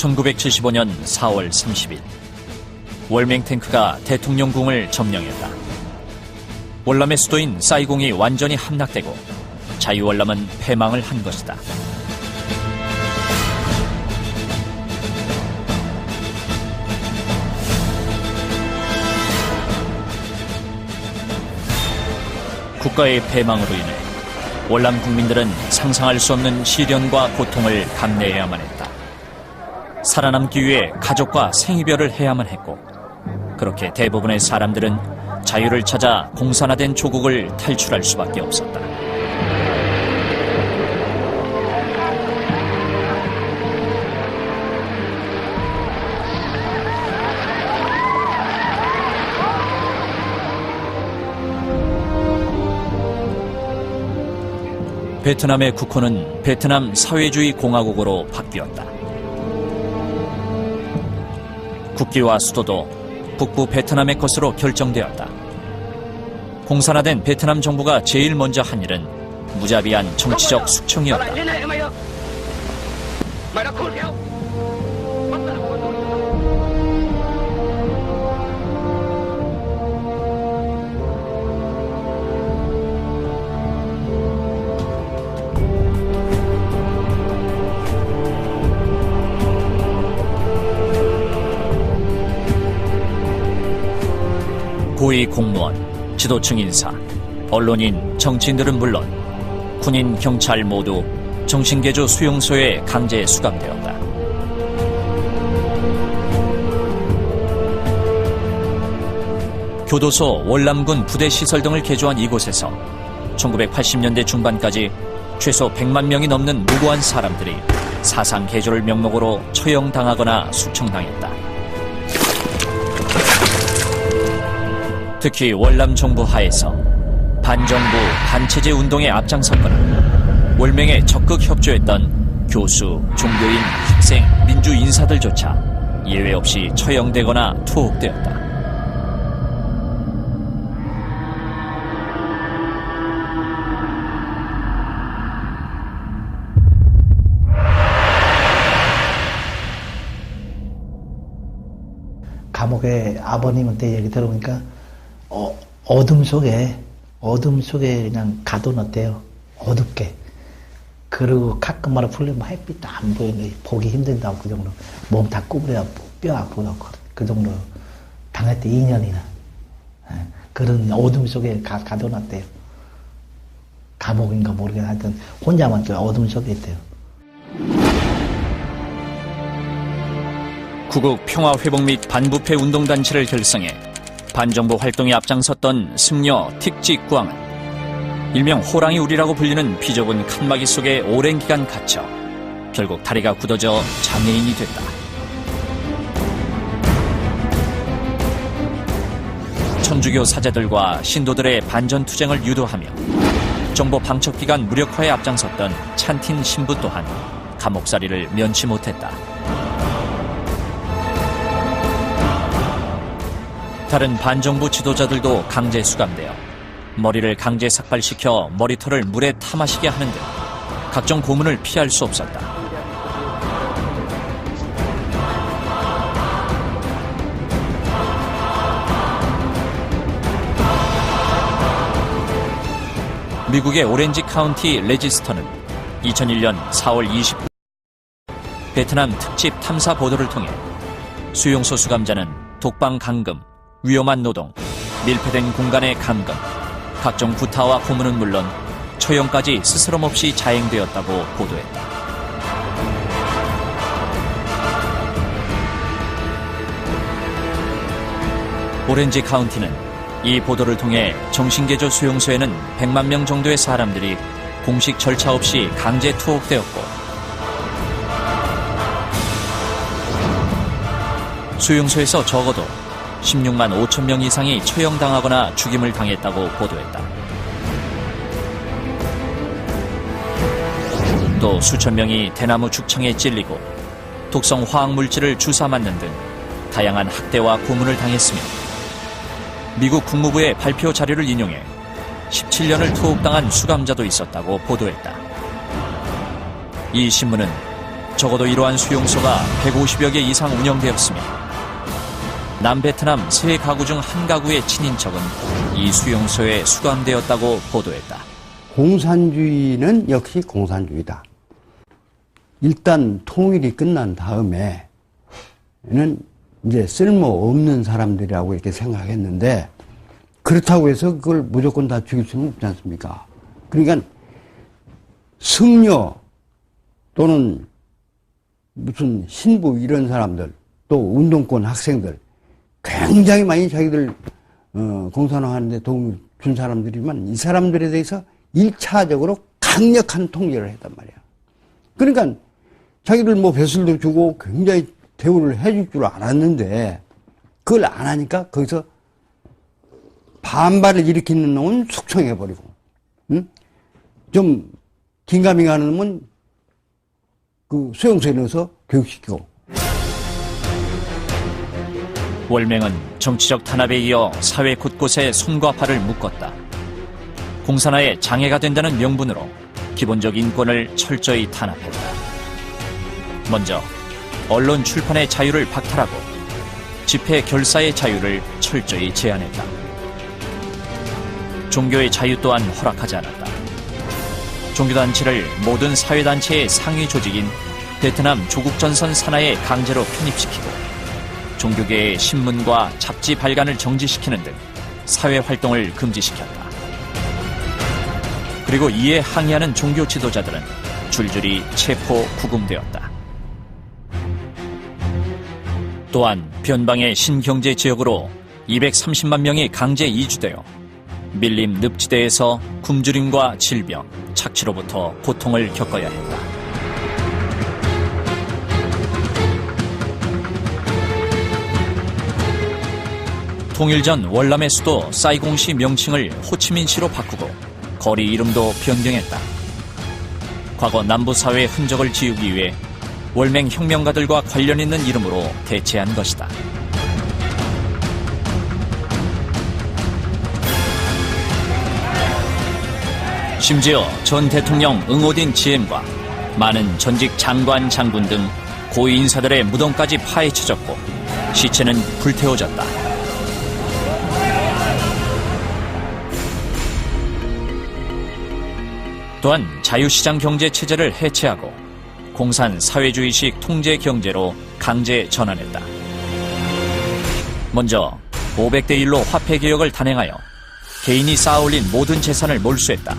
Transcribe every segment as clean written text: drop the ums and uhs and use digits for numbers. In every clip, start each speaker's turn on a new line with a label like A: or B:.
A: 1975년 4월 30일 월맹 탱크가 대통령궁을 점령했다. 월남의 수도인 사이공이 완전히 함락되고 자유월남은 패망을 한 것이다. 국가의 패망으로 인해 월남 국민들은 상상할 수 없는 시련과 고통을 감내해야만 했다. 살아남기 위해 가족과 생이별을 해야만 했고, 그렇게 대부분의 사람들은 자유를 찾아 공산화된 조국을 탈출할 수밖에 없었다. 베트남의 국호는 베트남 사회주의 공화국으로 바뀌었다. 국기와 수도도 북부 베트남의 것으로 결정되었다. 공산화된 베트남 정부가 제일 먼저 한 일은 무자비한 정치적 숙청이었다. 고위 공무원, 지도층 인사, 언론인, 정치인들은 물론 군인, 경찰 모두 정신개조 수용소에 강제 수감되었다. 교도소, 월남군 부대시설 등을 개조한 이곳에서 1980년대 중반까지 최소 100만 명이 넘는 무고한 사람들이 사상개조를 명목으로 처형당하거나 숙청당했다. 특히 월남 정부 하에서 반정부, 반체제 운동에 앞장섰거나 월맹에 적극 협조했던 교수, 종교인, 학생, 민주 인사들조차 예외 없이 처형되거나 투옥되었다.
B: 감옥에 아버님한테 얘기 들어보니까 어둠 속에 그냥 가둬놨대요. 어둡게. 그리고 가끔마다 풀리면 햇빛도 안 보이는데 보기 힘든다고 그 정도. 몸 다 구부려 뼈 아프고 그 정도 당했대 2년이나. 그런 어둠 속에 가둬놨대요. 감옥인가 모르겠는데 하여튼 혼자만 또 어둠 속에 있대요.
A: 구국 평화회복 및 반부패 운동단체를 결성해 반정부 활동에 앞장섰던 승려 틱직구왕은 일명 호랑이 우리라고 불리는 비좁은 칸막이 속에 오랜 기간 갇혀 결국 다리가 굳어져 장애인이 됐다. 천주교 사제들과 신도들의 반전투쟁을 유도하며 정보 방첩기관 무력화에 앞장섰던 찬틴 신부 또한 감옥살이를 면치 못했다. 다른 반정부 지도자들도 강제 수감되어 머리를 강제 삭발시켜 머리털을 물에 타 마시게 하는 등 각종 고문을 피할 수 없었다. 미국의 오렌지 카운티 레지스터는 2001년 4월 29일 베트남 특집 탐사 보도를 통해 수용소 수감자는 독방 감금, 위험한 노동, 밀폐된 공간의 감금, 각종 구타와 고문은 물론 처형까지 스스럼 없이 자행되었다고 보도했다. 오렌지 카운티는 이 보도를 통해 정신개조 수용소에는 100만 명 정도의 사람들이 공식 절차 없이 강제 투옥되었고 수용소에서 적어도 16만 5천 명 이상이 처형당하거나 죽임을 당했다고 보도했다. 또 수천 명이 대나무 죽창에 찔리고 독성 화학물질을 주사 맞는 등 다양한 학대와 고문을 당했으며 미국 국무부의 발표 자료를 인용해 17년을 투옥당한 수감자도 있었다고 보도했다. 이 신문은 적어도 이러한 수용소가 150여 개 이상 운영되었으며 남베트남 세 가구 중 한 가구의 친인척은 이 수용소에 수감되었다고 보도했다.
C: 공산주의는 역시 공산주의다. 일단 통일이 끝난 다음에는 이제 쓸모없는 사람들이라고 이렇게 생각했는데 그렇다고 해서 그걸 무조건 다 죽일 수는 없지 않습니까? 그러니까 승려 또는 무슨 신부 이런 사람들 또 운동권 학생들 굉장히 많이 자기들 공산화하는데 도움을 준 사람들이지만 이 사람들에 대해서 1차적으로 강력한 통제를 했단 말이야. 그러니까 자기들 뭐 배설도 주고 굉장히 대우를 해줄 줄 알았는데 그걸 안 하니까 거기서 반발을 일으키는 놈은 숙청해버리고 응? 좀 긴가민가 하는 놈은 그 수용소에 넣어서 교육시키고.
A: 월맹은 정치적 탄압에 이어 사회 곳곳에 손과 발을 묶었다. 공산화에 장애가 된다는 명분으로 기본적 인권을 철저히 탄압했다. 먼저 언론 출판의 자유를 박탈하고 집회 결사의 자유를 철저히 제한했다. 종교의 자유 또한 허락하지 않았다. 종교단체를 모든 사회단체의 상위 조직인 베트남 조국전선 산하에 강제로 편입시키고 종교계의 신문과 잡지 발간을 정지시키는 등 사회활동을 금지시켰다. 그리고 이에 항의하는 종교 지도자들은 줄줄이 체포, 구금되었다. 또한 변방의 신경제 지역으로 230만 명이 강제 이주되어 밀림 늪지대에서 굶주림과 질병, 착취로부터 고통을 겪어야 했다. 통일 전 월남의 수도 사이공시 명칭을 호치민시로 바꾸고 거리 이름도 변경했다. 과거 남부사회의 흔적을 지우기 위해 월맹 혁명가들과 관련 있는 이름으로 대체한 것이다. 심지어 전 대통령 응오딘 지엠과 많은 전직 장관, 장군 등 고위 인사들의 무덤까지 파헤쳐졌고 시체는 불태워졌다. 또한 자유시장 경제 체제를 해체하고 공산 사회주의식 통제 경제로 강제 전환했다. 먼저 500대 1로 화폐 개혁을 단행하여 개인이 쌓아올린 모든 재산을 몰수했다.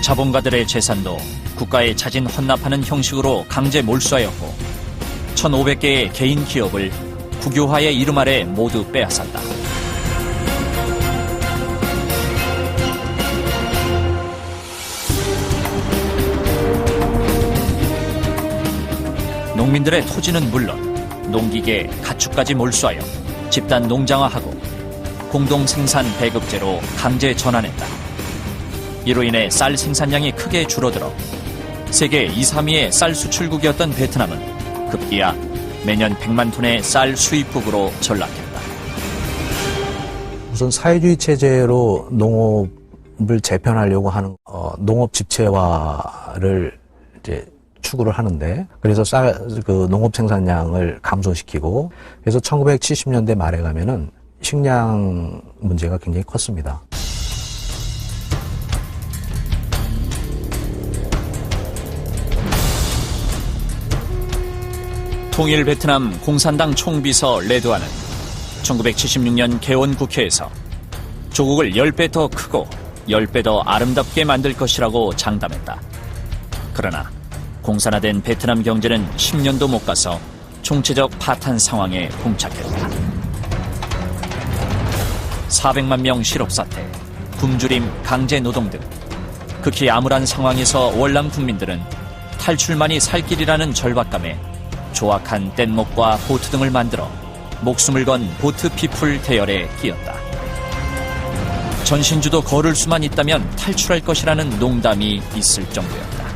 A: 자본가들의 재산도 국가에 자진 헌납하는 형식으로 강제 몰수하였고 1,500개의 개인 기업을 국유화의 이름 아래 모두 빼앗았다. 농민들의 토지는 물론 농기계, 가축까지 몰수하여 집단 농장화하고 공동생산 배급제로 강제 전환했다. 이로 인해 쌀 생산량이 크게 줄어들어 세계 2, 3위의 쌀 수출국이었던 베트남은 급기야 매년 100만 톤의 쌀 수입국으로 전락했다.
D: 우선 사회주의 체제로 농업을 재편하려고 하는 농업 집체화를 이제 추구를 하는데 그래서 농업 생산량을 감소시키고 그래서 1970년대 말에 가면은 식량 문제가 굉장히 컸습니다.
A: 통일 베트남 공산당 총비서 레드완은 1976년 개원 국회에서 조국을 10배 더 크고 10배 더 아름답게 만들 것이라고 장담했다. 그러나 공산화된 베트남 경제는 10년도 못 가서 총체적 파탄 상황에 봉착했다. 400만 명 실업사태, 굶주림, 강제노동 등 극히 암울한 상황에서 월남 국민들은 탈출만이 살 길이라는 절박감에 조악한 뗏목과 보트 등을 만들어 목숨을 건 보트 피플 대열에 끼었다. 전신주도 걸을 수만 있다면 탈출할 것이라는 농담이 있을 정도였다.